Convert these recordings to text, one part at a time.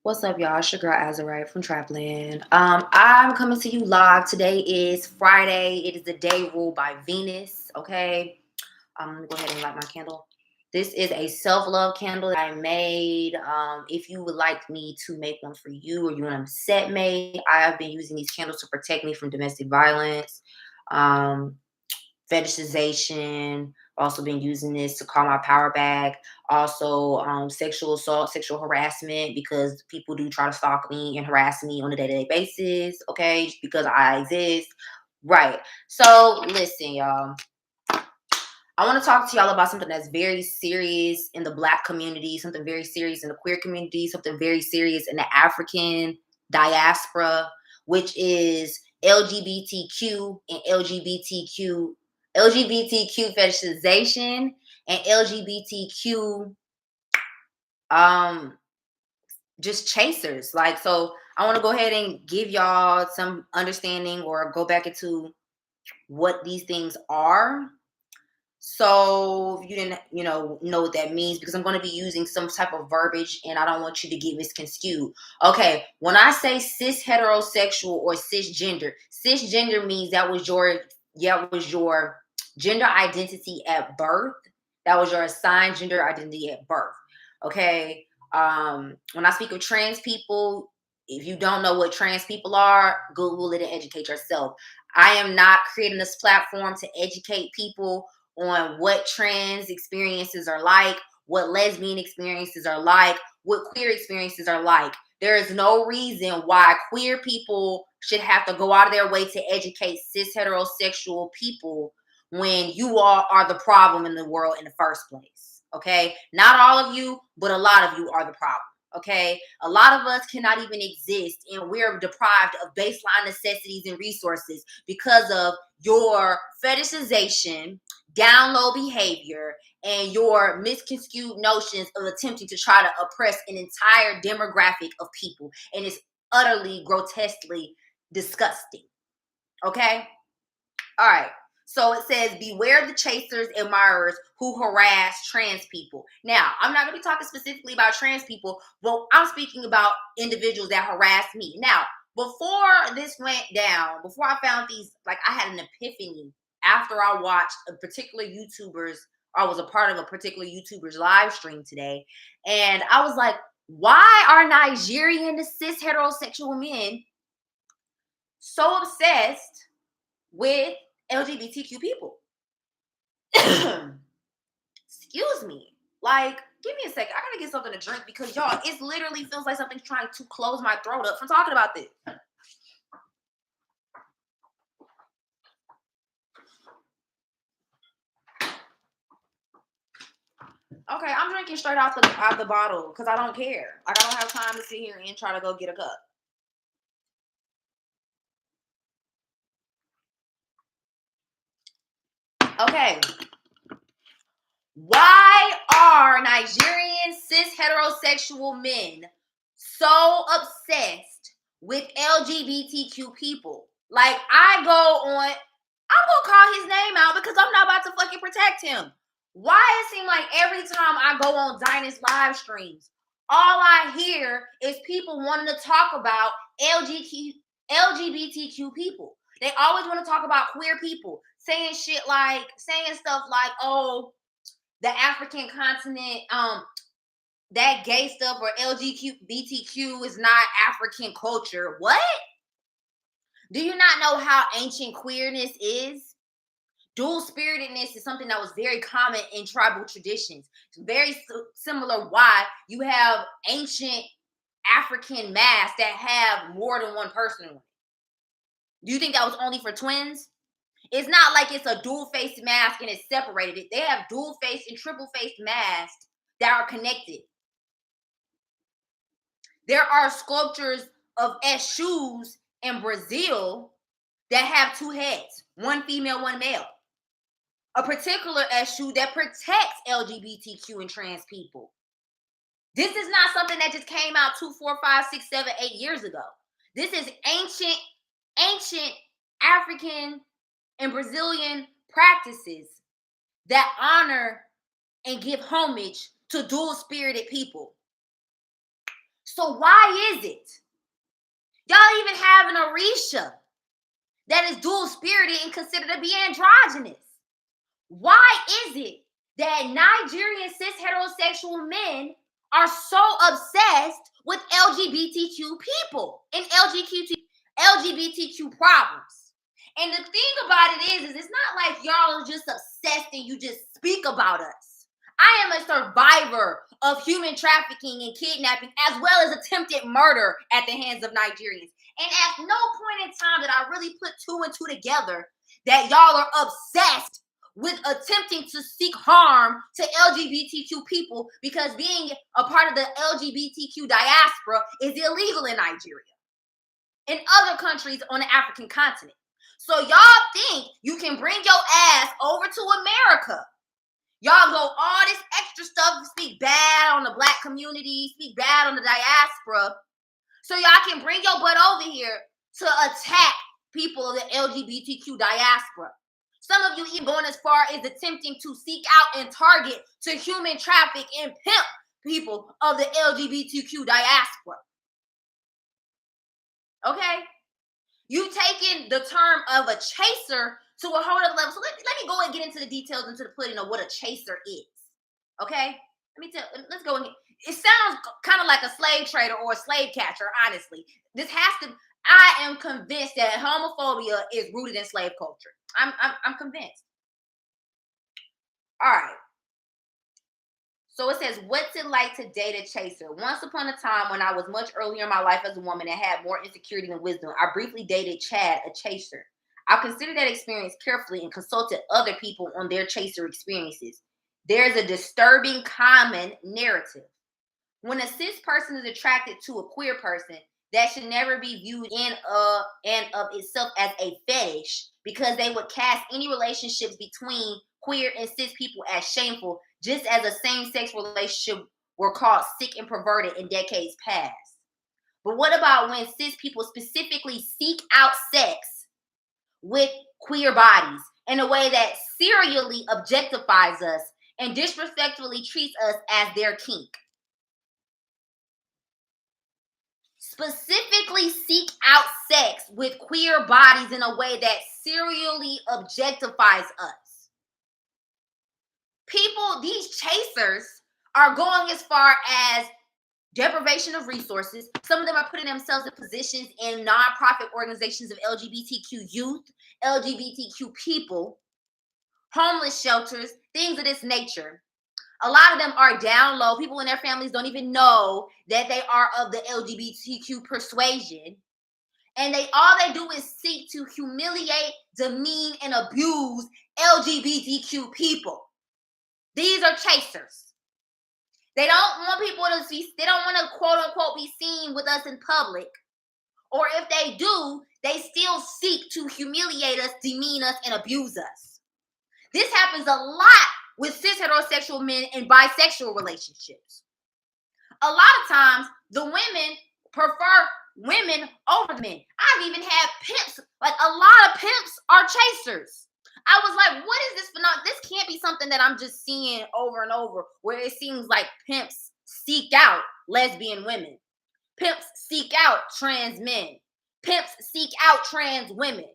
What's up, y'all? It's your girl Azurite from Trapppland. I'm coming to you live. Today is Friday. It is the day ruled by Venus. Okay. I'm gonna go ahead and light my candle. This is a self-love candle that I made. If you would like me to make one for you or you want them set made, I have been using these candles to protect me from domestic violence. Um, Fetishization. Also been using this to call my power back. Also, sexual assault, sexual harassment, because people do try to stalk me and harass me on a day-to-day basis. Okay, just because I exist. Right. So listen, y'all. I want to talk to y'all about something that's very serious in the Black community, something very serious in the queer community, something very serious in the African diaspora, which is LGBTQ and LGBTQ fetishization and LGBTQ um just chasers. Like, so I want to go ahead and give y'all some understanding or go back into what these things are. So if you didn't, know what that means, because I'm going to be using some type of verbiage and I don't want you to get misconstrued. Okay, when I say cis heterosexual or cisgender means that was your gender identity at birth. That was your assigned gender identity at birth. Okay. When I speak of trans people, if you don't know what trans people are, Google it and educate yourself. I am not creating this platform to educate people on what trans experiences are like, what lesbian experiences are like, what queer experiences are like. There is no reason why queer people should have to go out of their way to educate cis heterosexual people when you all are the problem in the world in the first place. Okay? Not all of you, but a lot of you are the problem. Okay, a lot of us cannot even exist, and we're deprived of baseline necessities and resources because of your fetishization, down low behavior, and your misconstrued notions of attempting to try to oppress an entire demographic of people. And it's utterly grotesquely disgusting. Okay? All right. So it says, beware the chasers, admirers who harass trans people. Now, I'm not going to be talking specifically about trans people, but I'm speaking about individuals that harass me. Now, before this went down, before I found these, like, I had an epiphany after I watched a particular YouTuber's, I was a part of a particular YouTuber's live stream today. And I was like, why are Nigerian cis heterosexual men so obsessed with LGBTQ people? Excuse me. Like, give me a second. I gotta get something to drink because y'all, it literally feels like something's trying to close my throat up from talking about this. Okay, I'm drinking straight out the bottle because I don't care. Like, I don't have time to sit here and try to go get a cup. Okay. Why are Nigerian cis heterosexual men so obsessed with LGBTQ people? Like, I'm gonna call his name out because I'm not about to fucking protect him. Why it seem like every time I go on Dinah's live streams, all I hear is people wanting to talk about LGBTQ people. They always want to talk about queer people, saying stuff like, oh, the African continent, that gay stuff or LGBTQ is not African culture. What? Do you not know how ancient queerness is? Dual spiritedness is something that was very common in tribal traditions. It's very similar why you have ancient African masks that have more than one person on it. Do you think that was only for twins? It's not like it's a dual-faced mask and it's separated. They have dual-faced and triple-faced masks that are connected. There are sculptures of Exus in Brazil that have two heads, one female, one male. A particular Exu that protects LGBTQ and trans people. This is not something that just came out 2, 4, 5, 6, 7, 8 years ago. This is ancient African and Brazilian practices that honor and give homage to dual-spirited people. So why is it? Y'all even have an Orisha that is dual spirited and considered to be androgynous. Why is it that Nigerian cis heterosexual men are so obsessed with LGBTQ people and LGBTQ problems? And the thing about it is it's not like y'all are just obsessed and you just speak about us. I am a survivor of human trafficking and kidnapping, as well as attempted murder at the hands of Nigerians. And at no point in time did I really put two and two together that y'all are obsessed with attempting to seek harm to LGBTQ people, because being a part of the LGBTQ diaspora is illegal in Nigeria and other countries on the African continent. So y'all think you can bring your ass over to America. Y'all go all this extra stuff, speak bad on the Black community, speak bad on the diaspora, so y'all can bring your butt over here to attack people of the LGBTQ diaspora. Some of you even going as far as attempting to seek out and target to human traffic and pimp people of the LGBTQ diaspora. Okay? You taking the term of a chaser to a whole other level. So let me go and get into the details, into the pudding of what a chaser is. Okay? Let's go and it sounds kind of like a slave trader or a slave catcher, honestly. I am convinced that homophobia is rooted in slave culture. I'm convinced. All right. So it says, what's it like to date a chaser? Once upon a time, when I was much earlier in my life as a woman and had more insecurity than wisdom, I briefly dated Chad, a chaser. I considered that experience carefully and consulted other people on their chaser experiences. There's a disturbing common narrative. When a cis person is attracted to a queer person, that should never be viewed in and of itself as a fetish, because they would cast any relationships between queer and cis people as shameful, just as a same-sex relationship were called sick and perverted in decades past. But what about when cis people specifically seek out sex with queer bodies in a way that serially objectifies us and disrespectfully treats us as their kink? Specifically seek out sex with queer bodies in a way that serially objectifies us. People, these chasers, are going as far as deprivation of resources. Some of them are putting themselves in positions in nonprofit organizations of LGBTQ youth, LGBTQ people, homeless shelters, things of this nature. A lot of them are down low. People in their families don't even know that they are of the LGBTQ persuasion. And all they do is seek to humiliate, demean, and abuse LGBTQ people. These are chasers. They don't want people to see, they don't want to quote unquote be seen with us in public. Or if they do, they still seek to humiliate us, demean us, and abuse us. This happens a lot with cis heterosexual men in bisexual relationships. A lot of times, the women prefer women over men. I've even had pimps, like a lot of pimps are chasers. I was like, what is this phenomenon? This can't be something that I'm just seeing over and over, where it seems like pimps seek out lesbian women. Pimps seek out trans men. Pimps seek out trans women.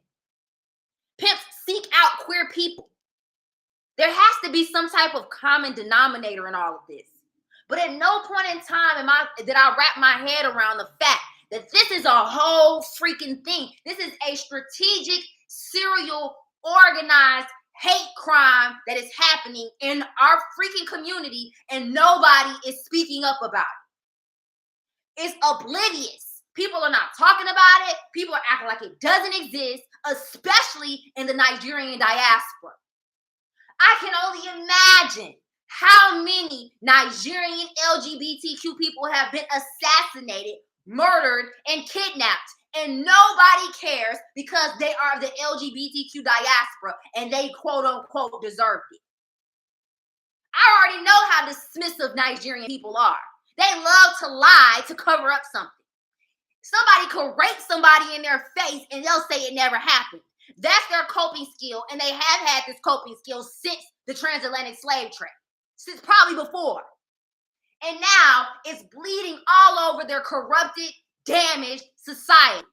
Pimps seek out queer people. There has to be some type of common denominator in all of this. But at no point in time did I wrap my head around the fact that this is a whole freaking thing. This is a strategic, serial, organized hate crime that is happening in our freaking community, and nobody is speaking up about it. It's oblivious. People are not talking about it. People are acting like it doesn't exist, especially in the Nigerian diaspora. I can only imagine how many Nigerian LGBTQ people have been assassinated, murdered, and kidnapped, and nobody cares because they are the LGBTQ diaspora and they quote unquote deserved it. I already know how dismissive Nigerian people are. They love to lie to cover up something. Somebody could rape somebody in their face and they'll say it never happened. That's their coping skill, and they have had this coping skill since the transatlantic slave trade, since probably before. And now it's bleeding all over their corrupted, damaged society.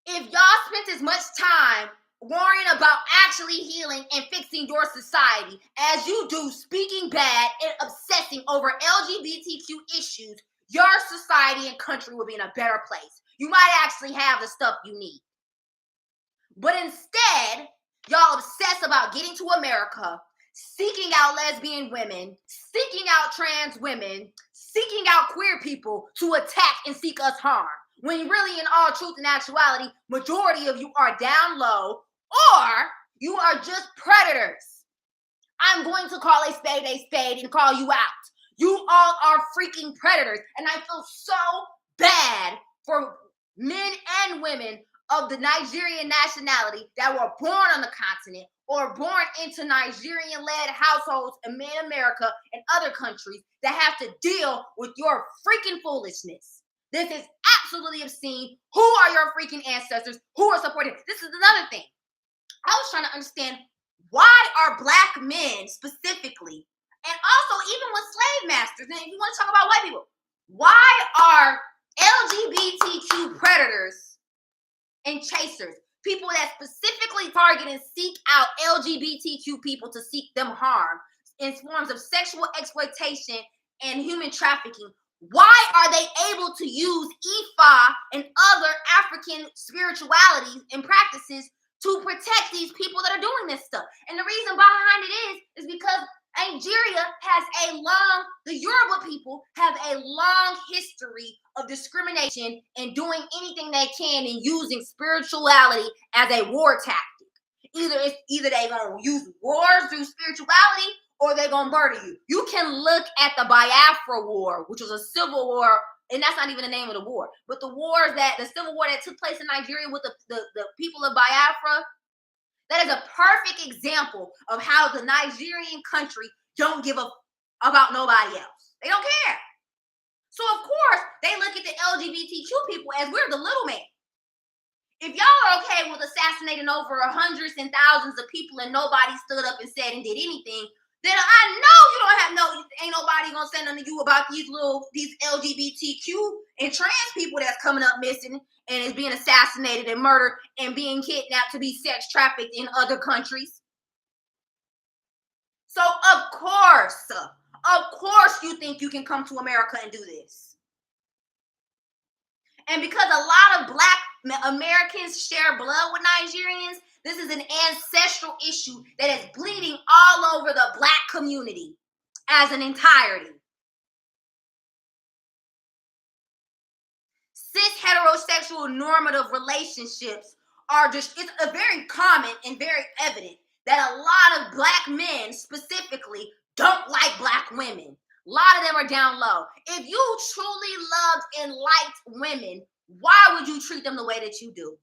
If y'all spent as much time worrying about actually healing and fixing your society as you do speaking bad and obsessing over LGBTQ issues, your society and country will be in a better place. You might actually have the stuff you need. But instead, y'all obsess about getting to America, seeking out lesbian women, seeking out trans women, seeking out queer people to attack and seek us harm. When really, in all truth and actuality, majority of you are down low, or you are just predators. I'm going to call a spade and call you out. You all are freaking predators. And I feel so bad for men and women of the Nigerian nationality that were born on the continent or born into Nigerian-led households in America and other countries that have to deal with your freaking foolishness. This is absolutely obscene. Who are your freaking ancestors? Who are supporting? This is another thing. I was trying to understand, why are Black men specifically, and also even with slave masters, and if you want to talk about white people, why are LGBTQ predators and chasers, people that specifically target and seek out LGBTQ people to seek them harm in forms of sexual exploitation and human trafficking, why are they able to use Ifa and other African spiritualities and practices to protect these people that are doing this stuff? And the reason behind it is because Nigeria has the Yoruba people have a long history of discrimination and doing anything they can and using spirituality as a war tactic. Either they're gonna use wars through spirituality, or they're gonna murder you. You can look at the Biafra War, which was a civil war, and that's not even the name of the war, but the civil war that took place in Nigeria with the people of Biafra, that is a perfect example of how the Nigerian country don't give a about nobody else. They don't care. So of course, they look at the LGBTQ people as we're the little man. If y'all are okay with assassinating over hundreds and thousands of people and nobody stood up and said and did anything, then I know ain't nobody gonna say nothing to you about these LGBTQ and trans people that's coming up missing and is being assassinated and murdered and being kidnapped to be sex trafficked in other countries. So of course you think you can come to America and do this. And because a lot of Black Americans share blood with Nigerians, this is an ancestral issue that is bleeding all over the Black community as an entirety. Cis heterosexual normative relationships are it's a very common and very evident that a lot of Black men specifically don't like Black women. A lot of them are down low. If you truly loved and liked women, why would you treat them the way that you do?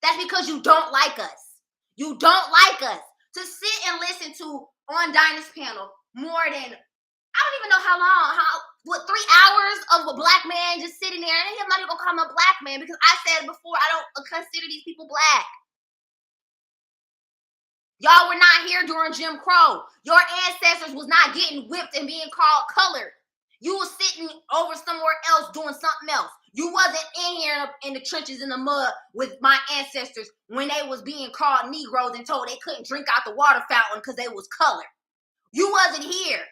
That's because you don't like us. You don't like us. To sit and listen to on Dinah's panel more than, I don't even know how long, 3 hours of a Black man just sitting there, and I'm not even gonna call him a Black man because I said before, I don't consider these people Black. Y'all were not here during Jim Crow. Your ancestors was not getting whipped and being called colored. You was sitting over somewhere else doing something else. You wasn't in here in the trenches in the mud with my ancestors when they was being called Negroes and told they couldn't drink out the water fountain because they was colored. You wasn't here.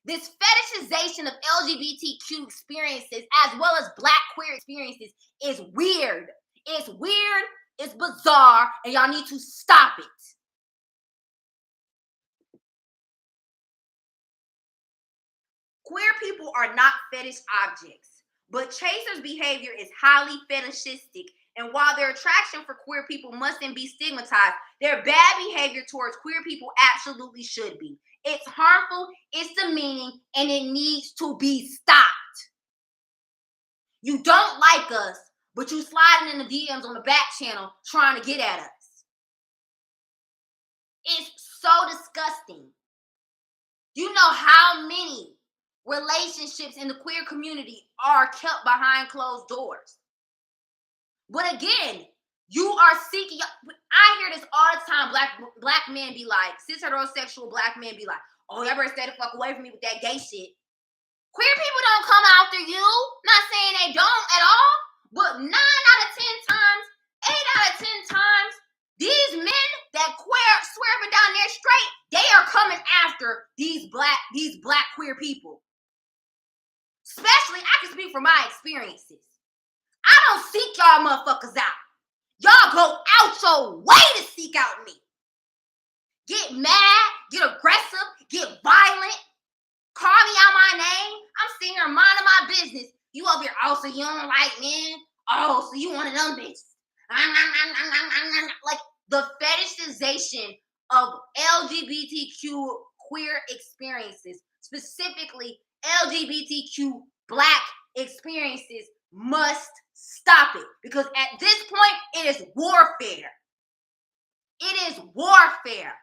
This fetishization of LGBTQ experiences as well as Black queer experiences is weird. It's weird, it's bizarre, and y'all need to stop it. Queer people are not fetish objects, but chasers' behavior is highly fetishistic, and while their attraction for queer people mustn't be stigmatized, their bad behavior towards queer people absolutely should be. It's harmful, it's demeaning, and it needs to be stopped. You don't like us, but you sliding in the DMs on the back channel trying to get at us. It's so disgusting. You know how many relationships in the queer community are kept behind closed doors. But again, you are seeking, I hear this all the time, black men be like, cis heterosexual Black men be like, oh, y'all better stay the fuck away from me with that gay shit. Queer people don't come after you. Not saying they don't at all, but 9 out of 10 times, 8 out of 10 times, these men that swear up and down their straight, they are coming after these black queer people. Especially, I can speak from my experiences. I don't seek y'all motherfuckers out. Y'all go out your way to seek out me. Get mad, get aggressive, get violent, call me out my name. I'm sitting here minding my business. You up here, oh, so you don't like men? Oh, so you one of them bitches. Like the fetishization of LGBTQ queer experiences, specifically LGBTQ black experiences, must stop it. Because at this point, it is warfare. It is warfare.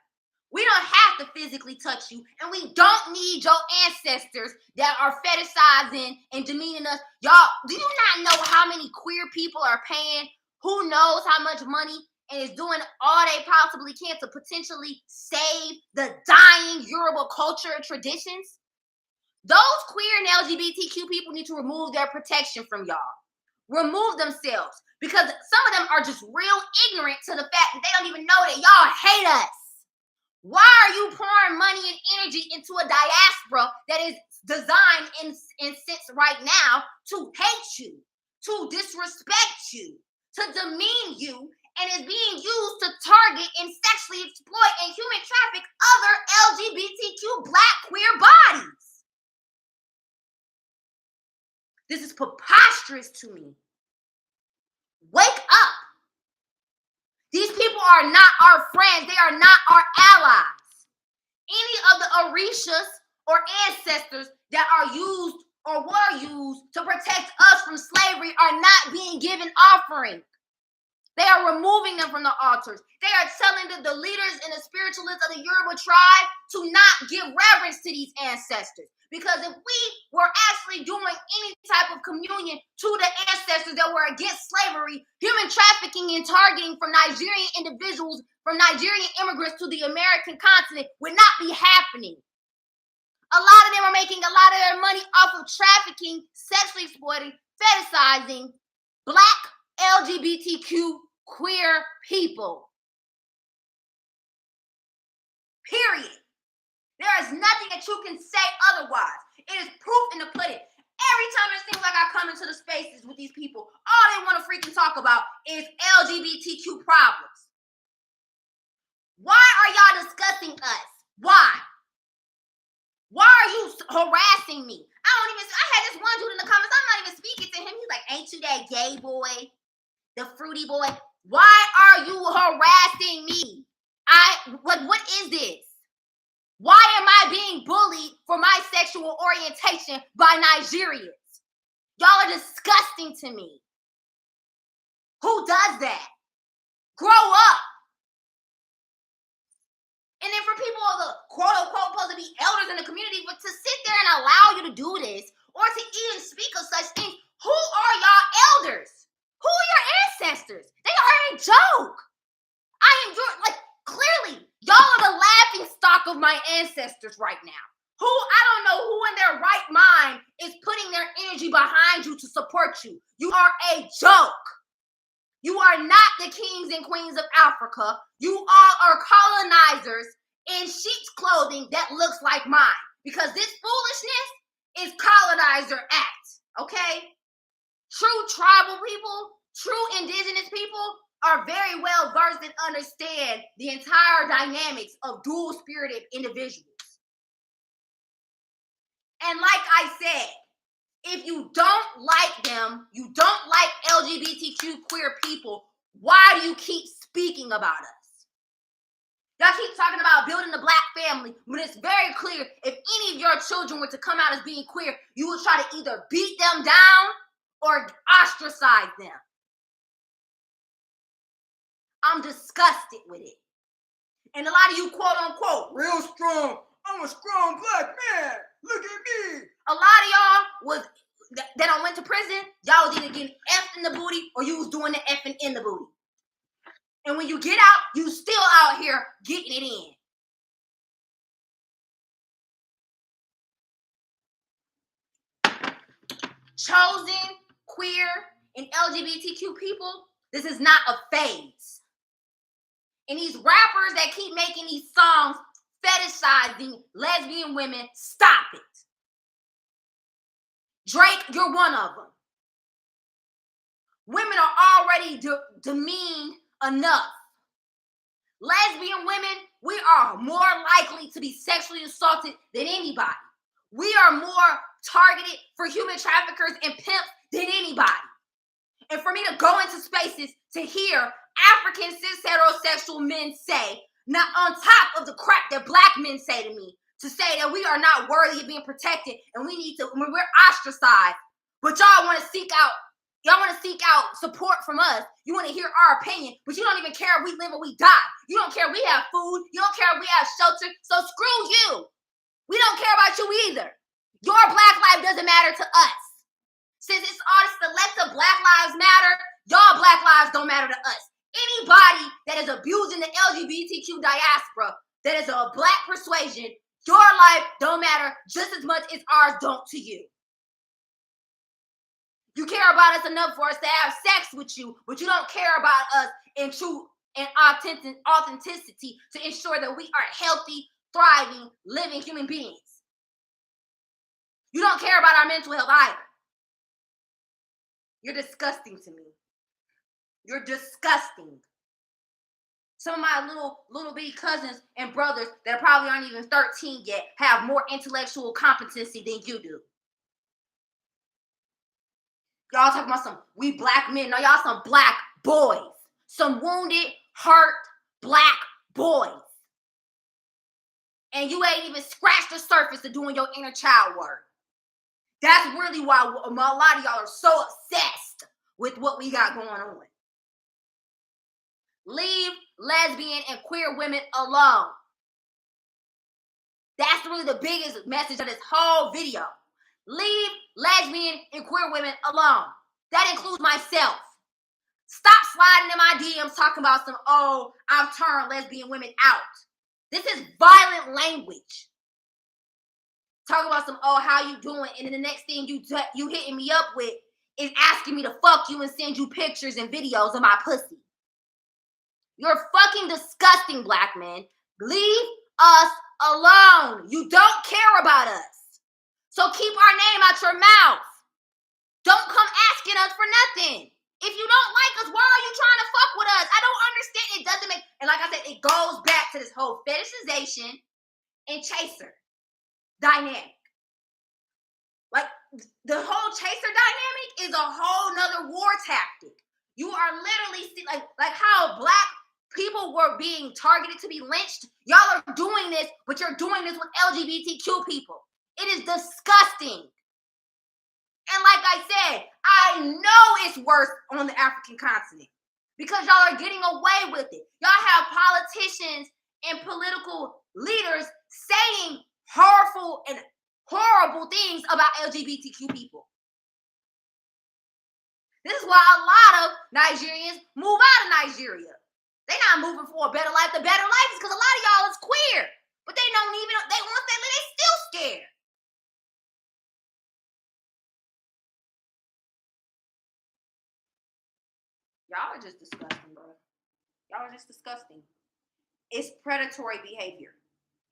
We don't have to physically touch you, and we don't need your ancestors that are fetishizing and demeaning us. Y'all, do you not know how many queer people are paying who knows how much money and is doing all they possibly can to potentially save the dying Yoruba culture and traditions? Those queer and LGBTQ people need to remove their protection from y'all. Remove themselves, because some of them are just real ignorant to the fact that they don't even know that y'all hate us. Why are you pouring money and energy into a diaspora that is designed in sense right now to hate you, to disrespect you, to demean you, and is being used to target and sexually exploit and human traffic other LGBTQ black queer bodies? This is preposterous to me. Wake up. These people are not our friends. They are not our allies. Any of the Orishas or ancestors that are used or were used to protect us from slavery are not being given offering. They are removing them from the altars. They are telling the leaders and the spiritualists of the Yoruba tribe to not give reverence to these ancestors. Because if we were actually doing any type of communion to the ancestors that were against slavery, human trafficking and targeting from Nigerian individuals, from Nigerian immigrants to the American continent would not be happening. A lot of them are making a lot of their money off of trafficking, sexually exploiting, fetishizing black LGBTQ queer people. Period. There is nothing that you can say otherwise. It is proof in the pudding. Every time it seems like I come into the spaces with these people, all they want to freaking talk about is LGBTQ problems. Why are y'all discussing us? Why? Why are you harassing me? I had this one dude in the comments, I'm not even speaking to him. He's like, ain't you that gay boy? The fruity boy? Why are you harassing me? What is this? Why am I being bullied for my sexual orientation by Nigerians? Y'all are disgusting to me. Who does that? Grow up. And then for people of the quote-unquote supposed to be elders in the community, but to sit there and allow you to do this, or to even speak of such things, who are y'all elders? Who are your ancestors? They are a joke. Clearly, y'all are the laughing stock of my ancestors right now. I don't know who in their right mind is putting their energy behind you to support you. You are a joke. You are not the kings and queens of Africa. You all are colonizers in sheep's clothing that looks like mine. Because this foolishness is colonizer act, okay? True tribal people, true indigenous people are very well versed and understand the entire dynamics of dual-spirited individuals. And like I said, if you don't like them, you don't like LGBTQ queer people, why do you keep speaking about us? Y'all keep talking about building the black family when it's very clear if any of your children were to come out as being queer, you would try to either beat them down or ostracize them. I'm disgusted with it. And a lot of you quote unquote, real strong, I'm a strong black man, look at me. A lot of y'all that went to prison, y'all was either getting effed in the booty or you was doing the effing in the booty. And when you get out, you still out here getting it in. chosen, queer, and LGBTQ people, this is not a phase. And these rappers that keep making these songs fetishizing lesbian women, stop it. Drake, you're one of them. Women are already demeaned enough. Lesbian women, we are more likely to be sexually assaulted than anybody. We are more targeted for human traffickers and pimps than anybody. And for me to go into spaces to hear African cis heterosexual men say, not on top of the crap that black men say to me, to say that we are not worthy of being protected and we need to, when we're ostracized, but y'all want to seek out support from us. You want to hear our opinion, but you don't even care if we live or we die. You don't care if we have food. You don't care if we have shelter. So screw you. We don't care about you either. Your black life doesn't matter to us. Since it's all this selective Black Lives Matter, y'all black lives don't matter to us. Anybody that is abusing the LGBTQ diaspora, that is a black persuasion, your life don't matter just as much as ours don't to you. You care about us enough for us to have sex with you, but you don't care about us in true and authenticity to ensure that we are healthy, thriving, living human beings. You don't care about our mental health either. You're disgusting to me. You're disgusting. Some of my little bitty cousins and brothers that probably aren't even 13 yet have more intellectual competency than you do. Y'all talking about some we black men. No, y'all some black boys. Some wounded, hurt, black boys. And you ain't even scratched the surface of doing your inner child work. That's really why a lot of y'all are so obsessed with what we got going on. Leave lesbian and queer women alone. That's really the biggest message of this whole video. Leave lesbian and queer women alone. That includes myself. Stop sliding in my DMs talking about some, oh, I've turned lesbian women out. This is violent language. Talk about some, oh, how you doing? And then the next thing you hitting me up with is asking me to fuck you and send you pictures and videos of my pussy. You're fucking disgusting, black men. Leave us alone. You don't care about us. So keep our name out your mouth. Don't come asking us for nothing. If you don't like us, why are you trying to fuck with us? I don't understand. It doesn't make, and like I said, it goes back to this whole fetishization and chaser dynamic. Like the whole chaser dynamic is a whole nother war tactic. You are literally like how black people were being targeted to be lynched. Y'all are doing this, but you're doing this with LGBTQ people. It is disgusting. And like I said, I know it's worse on the African continent because y'all are getting away with it. Y'all have politicians and political leaders saying harmful and horrible things about LGBTQ people. This is why a lot of Nigerians move out of Nigeria. They're not moving for a better life. The better life is because a lot of y'all is queer. But they don't even, once they live, they still scared. Y'all are just disgusting, bro. Y'all are just disgusting. It's predatory behavior.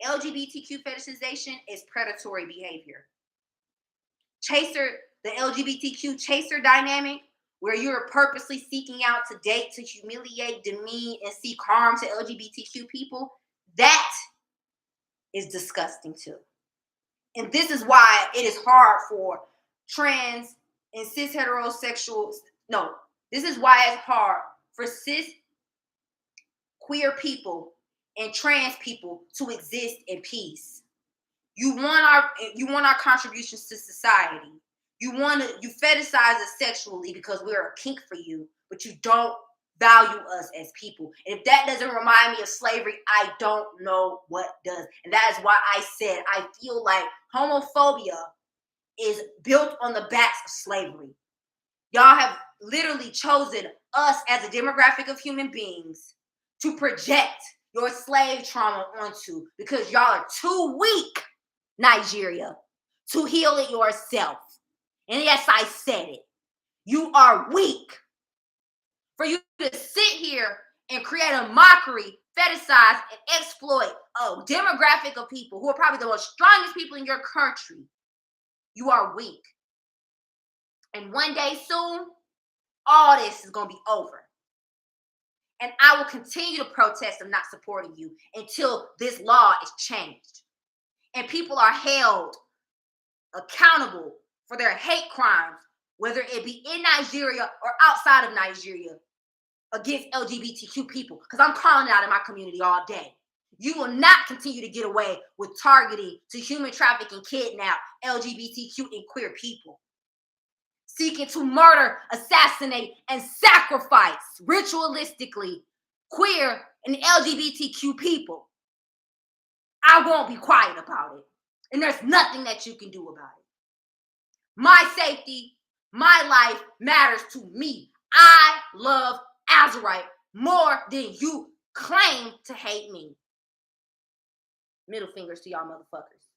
LGBTQ fetishization is predatory behavior. The LGBTQ chaser dynamic, where you're purposely seeking out to date, to humiliate, demean, and seek harm to LGBTQ people, that is disgusting too. And this is why it is hard for trans and cis heterosexuals. No, this is why it's hard for cis queer people and trans people to exist in peace. You want our contributions to society. You fetishize us sexually because we're a kink for you, but you don't value us as people. And if that doesn't remind me of slavery, I don't know what does. And that is why I said I feel like homophobia is built on the backs of slavery. Y'all have literally chosen us as a demographic of human beings to project your slave trauma onto because y'all are too weak, Nigeria, to heal it yourself. And yes, I said it. You are weak. For you to sit here and create a mockery, fetishize, and exploit a demographic of people who are probably the most strongest people in your country, you are weak. And one day soon, all this is going to be over. And I will continue to protest of not supporting you until this law is changed. And people are held accountable for their hate crimes, whether it be in Nigeria or outside of Nigeria, against LGBTQ people. Because I'm calling it out in my community all day. You will not continue to get away with targeting to human trafficking, kidnap LGBTQ and queer people. Seeking to murder, assassinate, and sacrifice ritualistically queer and LGBTQ people. I won't be quiet about it. And there's nothing that you can do about it. My safety, my life matters to me. I love Azurite more than you claim to hate me. Middle fingers to y'all motherfuckers.